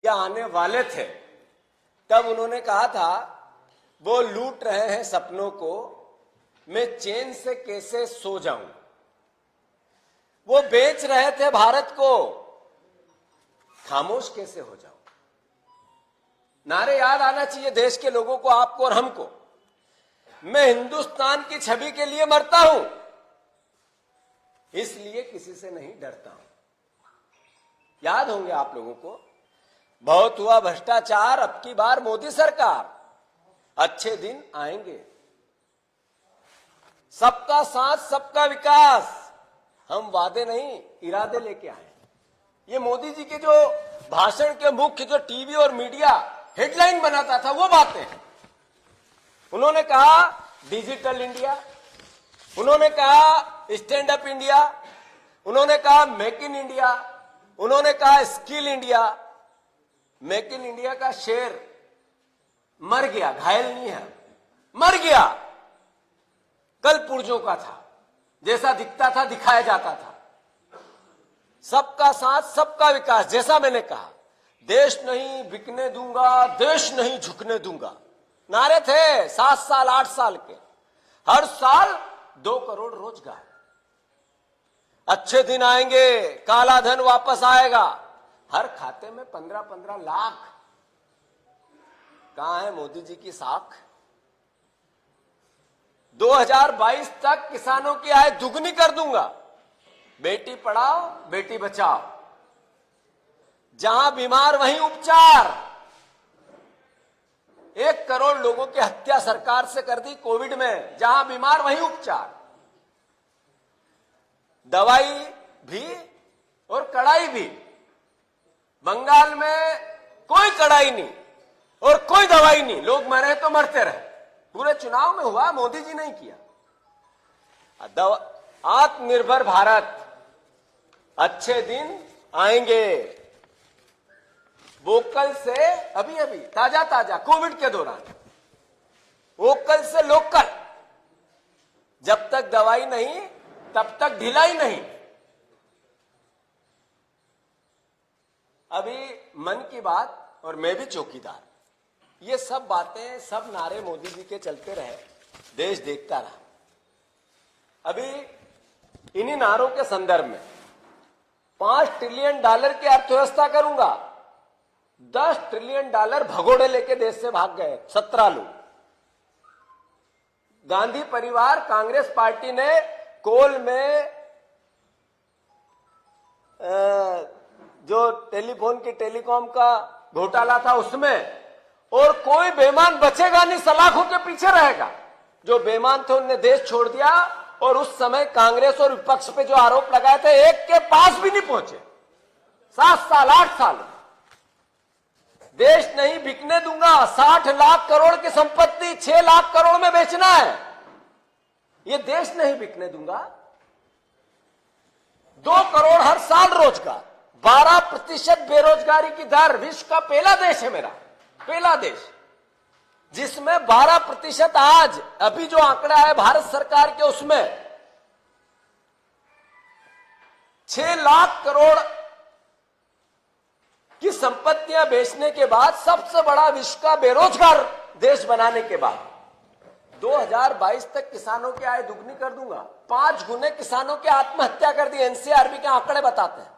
आने वाले थे तब उन्होंने कहा था वो लूट रहे हैं सपनों को, मैं चैन से कैसे सो जाऊं। वो बेच रहे थे भारत को, खामोश कैसे हो जाऊं। नारे याद आना चाहिए देश के लोगों को, आपको और हमको। मैं हिंदुस्तान की छवि के लिए मरता हूं, इसलिए किसी से नहीं डरता हूं। याद होंगे आप लोगों को, बहुत हुआ भ्रष्टाचार, अब की बार मोदी सरकार, अच्छे दिन आएंगे। सबका साथ सबका विकास, हम वादे नहीं इरादे लेके आए। ये मोदी जी के जो भाषण के मुख्य जो टीवी और मीडिया हेडलाइन बनाता था वो बातें हैं। उन्होंने कहा डिजिटल इंडिया, उन्होंने कहा स्टैंड अप इंडिया, उन्होंने कहा मेक इन इंडिया, उन्होंने कहा skill India. Make in India का शेर मर गया, घायल नहीं है, मर गया। कल पुर्जों का था, जैसा दिखता था दिखाया जाता था। सबका साथ सबका विकास, जैसा मैंने कहा, देश नहीं बिकने दूंगा, देश नहीं झुकने दूंगा, नारे थे 7 साल 8 साल के। हर साल 2 करोड़ रोजगार, अच्छे दिन आएंगे, काला धन वापस आएगा, हर खाते में 15-15 लाख। कहां है मोदी जी की साख। 2022 तक किसानों की आय दुगनी कर दूंगा। बेटी पढ़ाओ बेटी बचाओ, जहां बीमार वहीं उपचार। 1 करोड़ लोगों की हत्या सरकार से कर दी कोविड में, जहां बीमार वहीं उपचार। दवाई भी और कड़ाई भी। बंगाल में कोई कड़ाई नहीं और कोई दवाई नहीं, लोग मरे तो मरते रहे। पूरे चुनाव में हुआ, मोदी जी नहीं किया। आत्मनिर्भर भारत, अच्छे दिन आएंगे। वोकल से अभी अभी ताजा ताजा कोविड के दौरान, वोकल से लोकल। जब तक दवाई नहीं तब तक ढिलाई नहीं। अभी मन की बात और मैं भी चौकीदार, ये सब बातें, सब नारे मोदी जी के चलते रहे, देश देखता रहा। अभी इन्हीं नारों के संदर्भ में $5 ट्रिलियन की अर्थव्यवस्था करूंगा, $10 ट्रिलियन भगोड़े लेके देश से भाग गए 17 लोग। गांधी परिवार, कांग्रेस पार्टी ने कोल में जो टेलीफोन की टेलीकॉम का घोटाला था उसमें, और कोई बेईमान बचेगा नहीं, सलाखों के पीछे रहेगा। जो बेईमान थे उनने देश छोड़ दिया, और उस समय कांग्रेस और विपक्ष पे जो आरोप लगाए थे एक के पास भी नहीं पहुंचे। 7 साल 8 साल देश नहीं बिकने दूंगा। 60 लाख करोड़ की संपत्ति 6 लाख करोड़ में बेचना है, ये देश नहीं बिकने दूंगा। 2 करोड़ हर साल रोजगार, 12% बेरोजगारी की दर, विश्व का पहला देश है मेरा, पहला देश जिसमें 12% आज अभी जो आंकड़ा है भारत सरकार के, उसमें 6 लाख करोड़ की संपत्तियां बेचने के बाद सबसे बड़ा विश्व का बेरोजगार देश बनाने के बाद 2022 तक किसानों की आय दुगनी कर दूंगा। 5 गुने किसानों की आत्महत्या कर दी, एनसीआरबी के आंकड़े बताते हैं,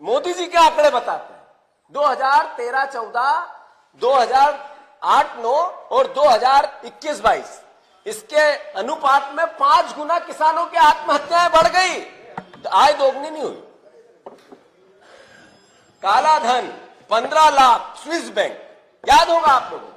मोदी जी के आंकड़े बताते हैं। 2013-14, 2008-9 और 2021-22 इसके अनुपात में 5 गुना किसानों की आत्महत्याएं बढ़ गई, आय दोगुनी नहीं हुई। काला धन 15 लाख, स्विस बैंक, याद होगा आप लोगों को,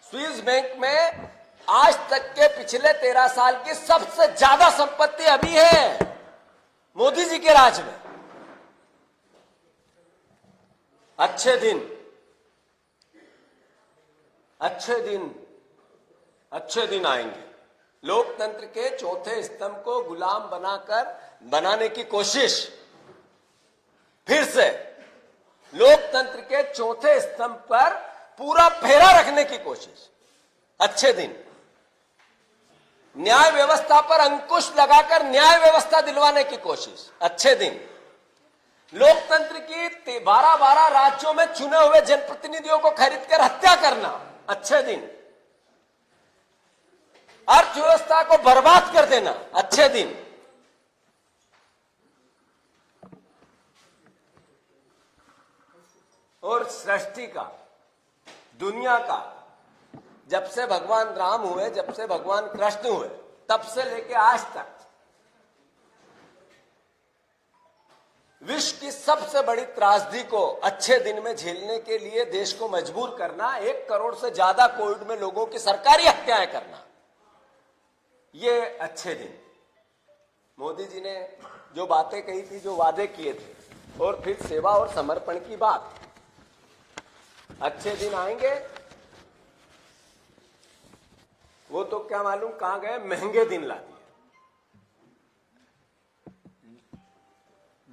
स्विस बैंक में आज तक के पिछले 13 साल की सबसे ज्यादा संपत्ति अभी है मोदी जी के राज में। अच्छे दिन, अच्छे दिन, अच्छे दिन आएंगे। लोकतंत्र के चौथे स्तंभ को गुलाम बनाने की कोशिश, फिर से लोकतंत्र के चौथे स्तंभ पर पूरा फेरा रखने की कोशिश। अच्छे दिन, न्याय व्यवस्था पर अंकुश लगाकर न्याय व्यवस्था दिलवाने की कोशिश। अच्छे दिन, लोकतंत्र की 12-12 राज्यों में चुने हुए जनप्रतिनिधियों को खरीद कर हत्या करना अच्छे दिन, अर्थव्यवस्था को बर्बाद कर देना अच्छे दिन, और सृष्टि का, दुनिया का, जब से भगवान राम हुए, जब से भगवान कृष्ण हुए, तब से लेके आज तक विश्व की सबसे बड़ी त्रासदी को अच्छे दिन में झेलने के लिए देश को मजबूर करना, 1 करोड़ से ज्यादा कोविड में लोगों की सरकारी हत्याएं करना, ये अच्छे दिन। मोदी जी ने जो बातें कही थी, जो वादे किए थे, और फिर सेवा और समर्पण की बात, अच्छे दिन आएंगे वो तो क्या मालूम कहां गए, महंगे दिन ला दिए।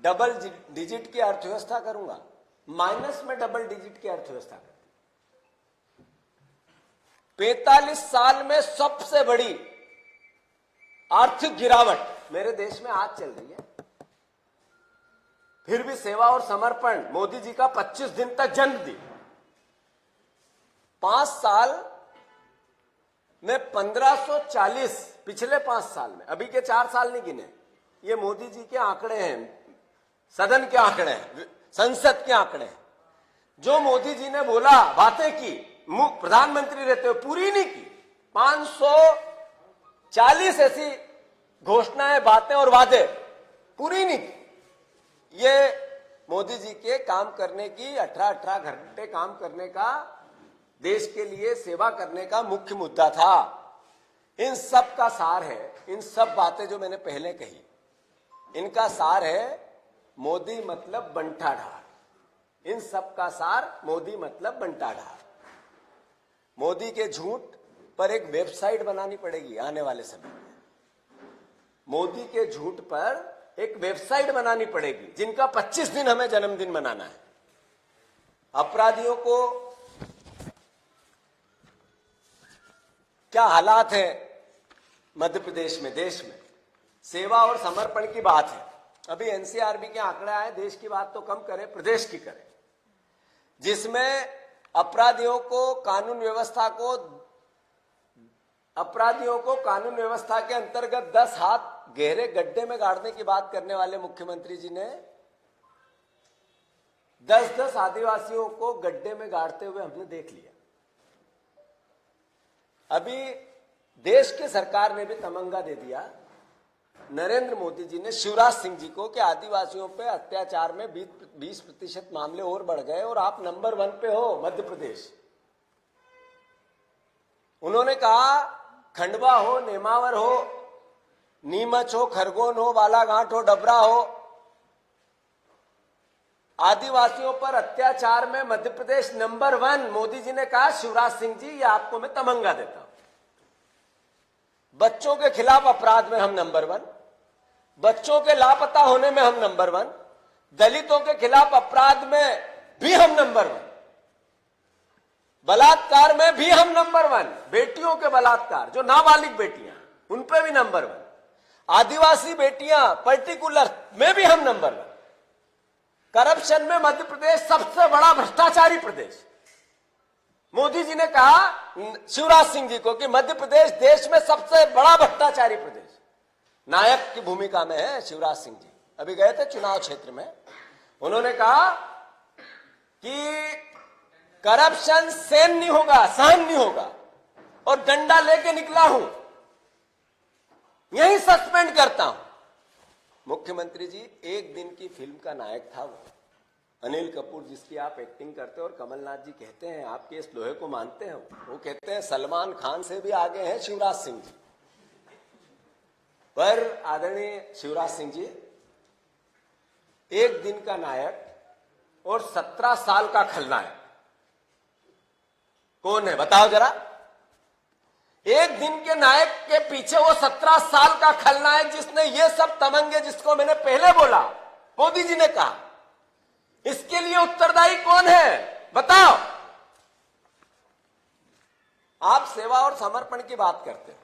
डबल डिजिट की अर्थव्यवस्था करूंगा, माइनस में डबल डिजिट की अर्थव्यवस्था कर, 45 साल में सबसे बड़ी आर्थिक गिरावट मेरे देश में आज चल रही है। फिर भी सेवा और समर्पण मोदी जी का 25 दिन तक जन्म दी। 5 साल में 1540, पिछले 5 साल में, अभी के 4 साल नहीं गिने, ये मोदी जी के आंकड़े हैं, सदन के आंकड़े हैं, संसद के आंकड़े हैं। जो मोदी जी ने बोला, बातें की, प्रधानमंत्री रहते हुए पूरी नहीं की, 540 ऐसी घोषणाएं, बातें और वादे पूरी नहीं की। ये मोदी जी के काम करने की, 18-18 घंटे काम करने का, देश के लिए सेवा करने का मुख्य मुद्दा था। इन सब का सार है, इन सब बातें जो मैंने पहले कही, इनका सार है मोदी मतलब बंटाढार। इन सब का सार मोदी मतलब बंटाढार। मोदी के झूठ पर एक वेबसाइट बनानी पड़ेगी आने वाले समय में। मोदी के झूठ पर एक वेबसाइट बनानी पड़ेगी, जिनका 25 दिन हमें जन्मदिन मनाना है। अपराधियों को क्या हालात है मध्य प्रदेश में, देश में, सेवा और समर्पण की बात है। अभी एनसीआरबी के आंकड़े आए, देश की बात तो कम करें, प्रदेश की करें, जिसमें अपराधियों को कानून व्यवस्था के अंतर्गत 10 हाथ गहरे गड्ढे में गाड़ने की बात करने वाले मुख्यमंत्री जी ने 10-10 आदिवासियों को गड्ढे में गाड़ते हुए हमने देख लिया। अभी देश की सरकार ने भी तमंगा दे दिया, नरेंद्र मोदी जी ने, शिवराज सिंह जी को, कि आदिवासियों पे अत्याचार में 20% मामले और बढ़ गए और आप नंबर 1 पे हो, मध्य प्रदेश। उन्होंने कहा, खंडवा हो, नेमावर हो, नीमच हो, खरगोन हो, बालाघाट हो, डबरा हो, आदिवासियों पर अत्याचार में मध्य प्रदेश नंबर 1। मोदी जी ने कहा, शिवराज सिंह जी, ये आपको मैं तमंगा देता हूं। बच्चों के खिलाफ अपराध में हम नंबर 1, बच्चों के लापता होने में हम नंबर 1, दलितों के खिलाफ अपराध में भी हम नंबर 1, बलात्कार में भी हम नंबर 1, बेटियों के बलात्कार, जो नाबालिग बेटियां, उन पे भी नंबर 1, आदिवासी बेटियां पर्टिकुलर में भी हम नंबर 1। करप्शन में मध्य प्रदेश सबसे बड़ा भ्रष्टाचारी प्रदेश। मोदी जी ने कहा शिवराज सिंह जी को कि मध्य प्रदेश देश में सबसे बड़ा भ्रष्टाचारी प्रदेश। नायक की भूमिका में है शिवराज सिंह जी। अभी गए थे चुनाव क्षेत्र में, उन्होंने कहा कि करप्शन सहन नहीं होगा, सहन नहीं होगा, और डंडा लेके निकला हूं, यही सस्पेंड करता हूं। मुख्यमंत्री जी, एक दिन की फिल्म का नायक था वो, अनिल कपूर, जिसकी आप एक्टिंग करते हो, और कमलनाथ जी कहते हैं, आपके इस लोहे को मानते हैं, वो कहते हैं सलमान खान से भी आगे हैं शिवराज सिंह जी। पर आदरणीय शिवराज सिंह जी, एक दिन का नायक और 17 साल का खलनायक कौन है, बताओ जरा। एक दिन के नायक के पीछे वो 17 साल का खलनायक, जिसने ये सब तमंगे, जिसको मैंने पहले बोला, मोदी जी ने कहा, इसके लिए उत्तरदायी कौन है, बताओ। आप सेवा और समर्पण की बात करते हैं।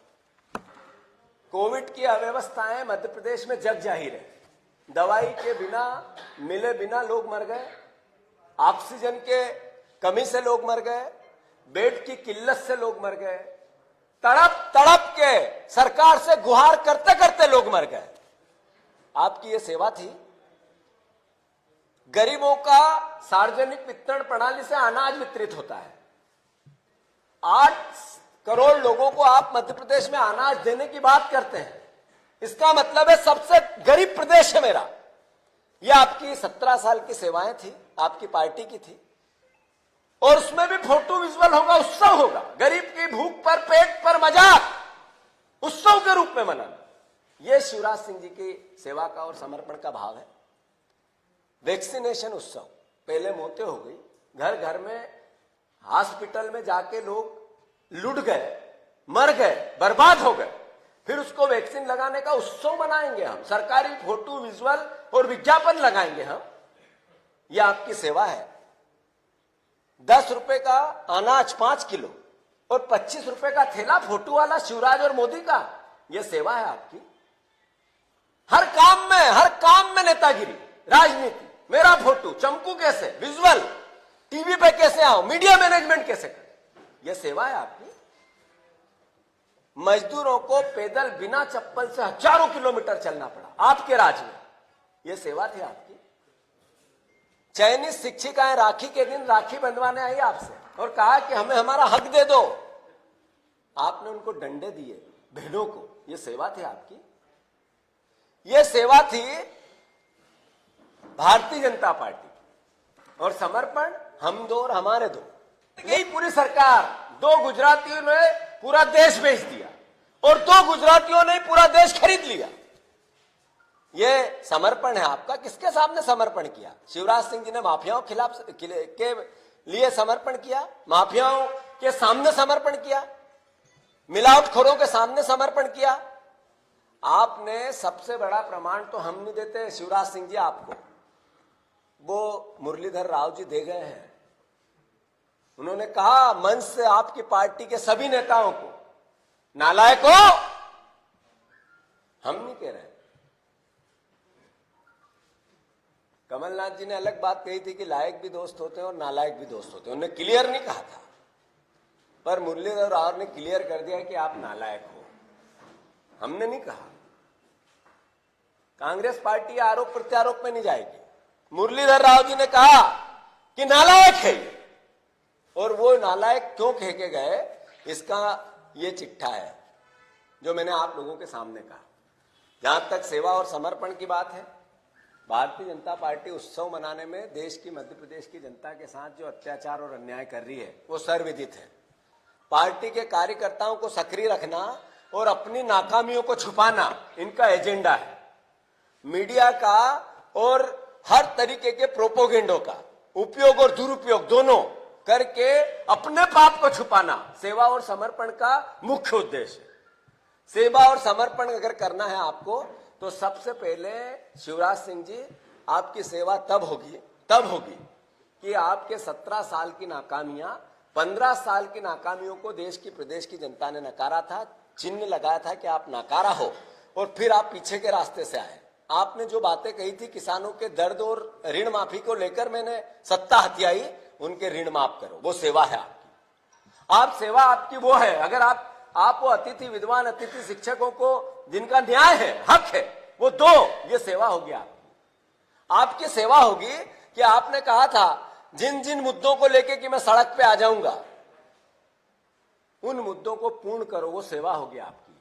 कोविड की अव्यवस्थाएं मध्य प्रदेश में जग जाहिर है। दवाई के बिना मिले बिना लोग मर गए, ऑक्सीजन के कमी से लोग मर गए, बेड की किल्लत से लोग मर गए, तड़प तड़प के सरकार से गुहार करते करते लोग मर गए। आपकी ये सेवा थी। गरीबों का सार्वजनिक वितरण प्रणाली से अनाज वितरित होता है। 8 करोड़ लोगों को आप मध्य प्रदेश में अनाज देने की बात करते हैं। इसका मतलब है सबसे गरीब प्रदेश है मेरा। यह आपकी 17 साल की सेवाएं थी, आपकी पार्टी की थी। और उसमें भी फोटो विजुअल होगा, उत्सव होगा, गरीब की भूख पर पेट पर मजाक, उत्सव के रूप में मनाना। यह शिवराज सिंह जी की सेवा का और समर्पण का भाव है। वैक्सीनेशन उत्सव, पहले मौतें हो गई, घर घर में हॉस्पिटल में जाके लोग लुट गए, मर गए, बर्बाद हो गए, फिर उसको वैक्सीन लगाने का उत्सव मनाएंगे हम, सरकारी फोटो विजुअल और विज्ञापन लगाएंगे हम। यह आपकी सेवा है। 10 रुपए का अनाज 5 किलो और 25 रुपए का थैला फोटो वाला शिवराज और मोदी का, यह सेवा है आपकी। हर काम में नेतागिरी, राजनीति, मेरा फोटो चमकू कैसे, विजुअल, टीवी पे कैसे आओ, मीडिया मैनेजमेंट कैसे करें, यह सेवा है आपकी। मजदूरों को पैदल बिना चप्पल से हजारों किलोमीटर चलना पड़ा आपके राज में, यह सेवा थी आपकी। चयनित शिक्षिकाएं राखी के दिन राखी बंधवाने आई आपसे और कहा कि हमें हमारा हक दे दो। आपने उनको डंडे दिए बहनों को, यह सेवा थी आपकी। यह सेवा थी भारतीय जनता पार्टी। और समर्पण हम दो और हमारे दो। यही पूरी सरकार, 2 गुजरातियों ने पूरा देश बेच दिया और 2 गुजरातियों ने पूरा देश खरीद लिया। यह समर्पण है आपका। किसके सामने समर्पण किया? शिवराज सिंह जी ने माफियाओं के लिए समर्पण किया, माफियाओं के सामने समर्पण किया, मिलावटखोरों के सामने समर्पण किया। आपने सबसे बड़ा प्रमाण तो हम नहीं देते शिवराज सिंह जी आपको, वो मुरलीधर राव जी दे गए हैं। उन्होंने कहा मंच से आपकी पार्टी के सभी नेताओं को, नालायकों, हम नहीं कह रहे। कमलनाथ जी ने अलग बात कही थी कि लायक भी दोस्त होते हैं और नालायक भी दोस्त होते हैं, उन्होंने क्लियर नहीं कहा था। पर मुरलीधर राव ने क्लियर कर दिया कि आप नालायक हो, हमने नहीं कहा। कांग्रेस पार्टी आरोप प्रत्यारोप में नहीं जाएगी। मुरलीधर राव जी ने कहा कि नालायक है ये, और वो नालायक क्यों कह के गए, इसका ये चिट्ठा है जो मैंने आप लोगों के सामने कहा। जहां तक सेवा और समर्पण की बात है, भारतीय जनता पार्टी उत्सव मनाने में देश की, मध्य प्रदेश की जनता के साथ जो अत्याचार और अन्याय कर रही है वो सर्वविदित है। पार्टी के कार्यकर्ताओं को सक्रिय रखना और अपनी नाकामियों को छुपाना इनका एजेंडा है। मीडिया का और हर तरीके के प्रोपोगेंडो का उपयोग और दुरुपयोग दोनों करके अपने पाप को छुपाना सेवा और समर्पण का मुख्य उद्देश्य है। सेवा और समर्पण अगर करना है आपको, तो सबसे पहले शिवराज सिंह जी, आपकी सेवा तब होगी कि आपके 17 साल की नाकामियां, 15 साल की नाकामियों को देश की, प्रदेश की जनता ने नकारा था, चिन्ह लगाया था कि आप नाकारा हो, और फिर आप पीछे के रास्ते से आए। आपने जो बातें कही थी किसानों के दर्द और ऋण माफी को लेकर, मैंने सत्ता हथियाई, उनके ऋण माफ करो, वो सेवा है आपकी। सेवा आपकी वो है, अगर आप वो अतिथि विद्वान, अतिथि शिक्षकों को जिनका न्याय है, हक है, वो दो, ये सेवा होगी आपकी सेवा होगी कि आपने कहा था जिन जिन मुद्दों को लेके कि मैं सड़क पे आ जाऊंगा, उन मुद्दों को पूर्ण करो, वो सेवा होगी आपकी।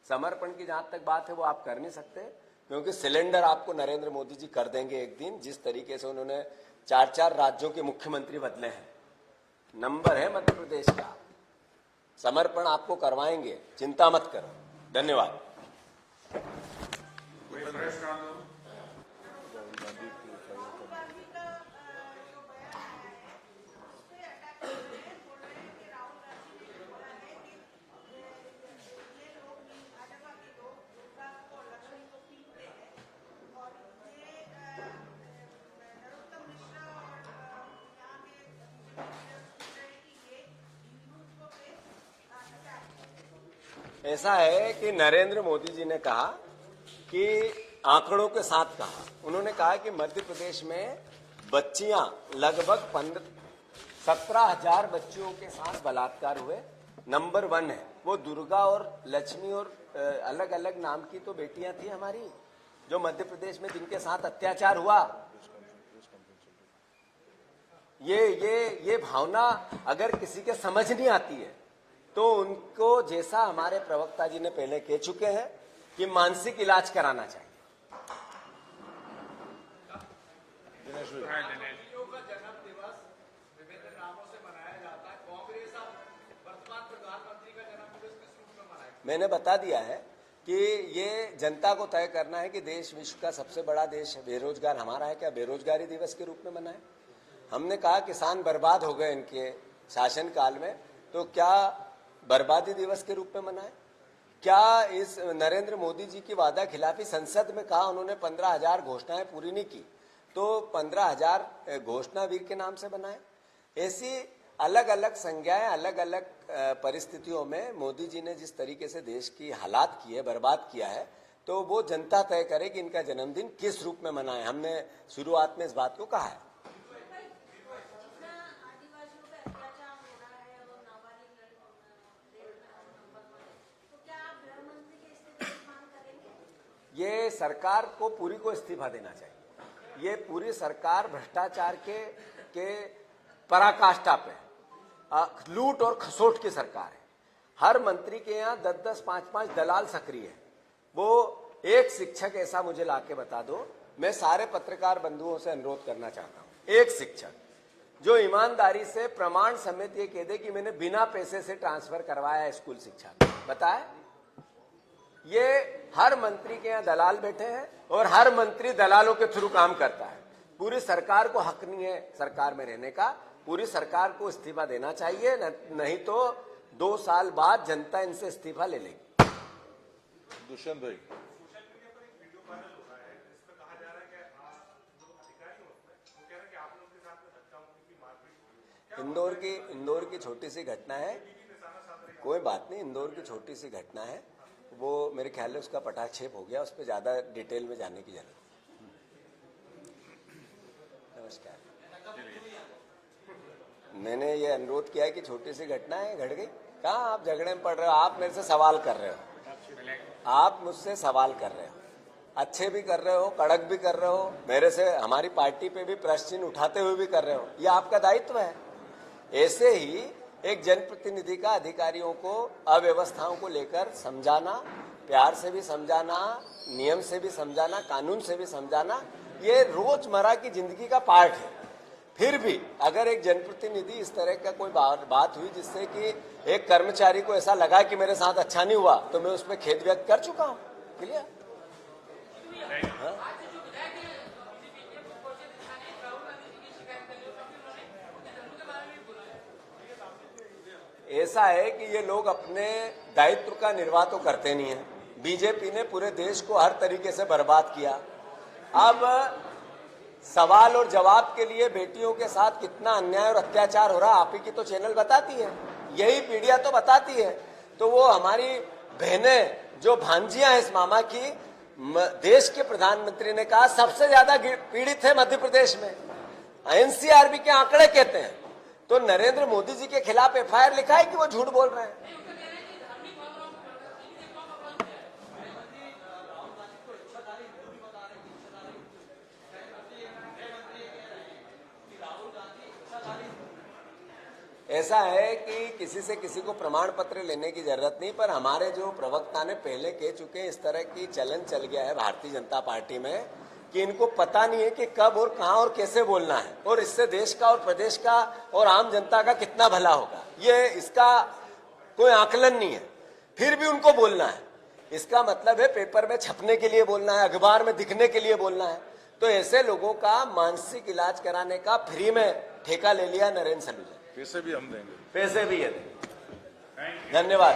समर्पण की जहां तक बात है वो आप कर नहीं सकते, क्योंकि सिलेंडर आपको नरेंद्र मोदी जी कर देंगे एक दिन। जिस तरीके से उन्होंने 4 राज्यों के मुख्यमंत्री बदले हैं, नंबर है मध्य प्रदेश का। समर्पण आपको करवाएंगे, चिंता मत करो। धन्यवाद। ऐसा है कि नरेंद्र मोदी जी ने कहा कि आंकड़ों के साथ कहा। उन्होंने कहा कि मध्य प्रदेश में बच्चियां लगभग 17,000 बच्चियों के साथ बलात्कार हुए। नंबर 1 है वो दुर्गा और लक्ष्मी और अलग अलग नाम की तो बेटियां थी हमारी जो मध्य प्रदेश में जिनके साथ अत्याचार हुआ। ये भावना अगर किसी के समझ नहीं आती है तो उनको जैसा हमारे प्रवक्ता जी ने पहले कह चुके हैं कि मानसिक इलाज कराना चाहिए। मैंने बता दिया है कि ये जनता को तय करना है कि देश विश्व का सबसे बड़ा देश बेरोजगार हमारा है, क्या बेरोजगारी दिवस के रूप में मनाए? हमने कहा किसान बर्बाद हो गए इनके शासन काल में, तो क्या बर्बादी दिवस के रूप में मनाए? क्या इस नरेंद्र मोदी जी की वादा खिलाफी संसद में कहा उन्होंने 15,000 घोषणाएं पूरी नहीं की, तो 15,000 घोषणा वीर के नाम से बनाए? ऐसी अलग अलग संज्ञाएं अलग अलग परिस्थितियों में मोदी जी ने जिस तरीके से देश की हालात की है, बर्बाद किया है, तो वो जनता तय करे कि इनका जन्मदिन किस रूप में मनाए। हमने शुरुआत में इस बात को कहा है। ये सरकार को पूरी को इस्तीफा देना चाहिए। ये पूरी सरकार भ्रष्टाचार के पराकाष्ठा पे लूट और खसोट की सरकार है। हर मंत्री के यहाँ 10-10, 5-5 दलाल सक्रिय है। वो एक शिक्षक ऐसा मुझे लाके बता दो, मैं सारे पत्रकार बंधुओं से अनुरोध करना चाहता हूँ, एक शिक्षक जो ईमानदारी से प्रमाण समेत ये कह दे कि मैंने बिना पैसे से ट्रांसफर करवाया स्कूल शिक्षा, बताए? ये हर मंत्री के यहाँ दलाल बैठे हैं और हर मंत्री दलालों के थ्रू काम करता है। पूरी सरकार को हक नहीं है सरकार में रहने का। पूरी सरकार को इस्तीफा देना चाहिए, नहीं तो 2 साल बाद जनता इनसे इस्तीफा ले लेगी। दुष्यंत भाई, इंदौर की छोटी सी घटना है, कोई बात नहीं, इंदौर की छोटी सी घटना है, वो मेरे ख्याल में उसका पटाक्षेप हो गया, उस पर ज्यादा डिटेल में जाने की जरूरत। नमस्कार। मैंने ये अनुरोध किया कि छोटी सी घटना है, घट गई। कहाँ आप झगड़े में पड़ रहे हो? आप मेरे से सवाल कर रहे हो, आप मुझसे सवाल कर रहे हो, अच्छे भी कर रहे हो, कड़क भी कर रहे हो, मेरे से हमारी पार्टी पे भी प्रश्न चिन्ह उठाते हुए भी कर रहे हो। ये आपका दायित्व है। ऐसे ही एक जनप्रतिनिधि का अधिकारियों को अव्यवस्थाओं को लेकर समझाना, प्यार से भी समझाना, नियम से भी समझाना, कानून से भी समझाना, ये रोजमर्रा की जिंदगी का पार्ट है। फिर भी अगर एक जनप्रतिनिधि इस तरह का कोई बात हुई जिससे कि एक कर्मचारी को ऐसा लगा कि मेरे साथ अच्छा नहीं हुआ, तो मैं उसमें खेद व्यक्त कर चुका हूं। क्लियर? ऐसा है कि ये लोग अपने दायित्व का निर्वाह तो करते नहीं है। बीजेपी ने पूरे देश को हर तरीके से बर्बाद किया। अब सवाल और जवाब के लिए बेटियों के साथ कितना अन्याय और अत्याचार हो रहा है, आप ही की तो चैनल बताती है, यही मीडिया तो बताती है। तो वो हमारी बहनें जो भांजियां हैं इस मामा की, देश के प्रधानमंत्री ने कहा सबसे ज्यादा पीड़ित है मध्य प्रदेश में, एनसीआरबी के आंकड़े कहते हैं। तो नरेंद्र मोदी जी के खिलाफ एफआईआर लिखा है कि वो झूठ बोल रहे हैं। ऐसा है कि किसी से किसी को प्रमाण पत्र लेने की जरूरत नहीं, पर हमारे जो प्रवक्ता ने पहले कह चुके हैं, इस तरह की चलन चल गया है भारतीय जनता पार्टी में कि इनको पता नहीं है कि कब और कहां और कैसे बोलना है, और इससे देश का और प्रदेश का और आम जनता का कितना भला होगा, ये इसका कोई आकलन नहीं है। फिर भी उनको बोलना है। इसका मतलब है पेपर में छपने के लिए बोलना है, अखबार में दिखने के लिए बोलना है। तो ऐसे लोगों का मानसिक इलाज कराने का फ्री में ठेका ले लिया नरेंद्र सलूजा। पैसे भी हम देंगे, पैसे भी ये देंगे। धन्यवाद।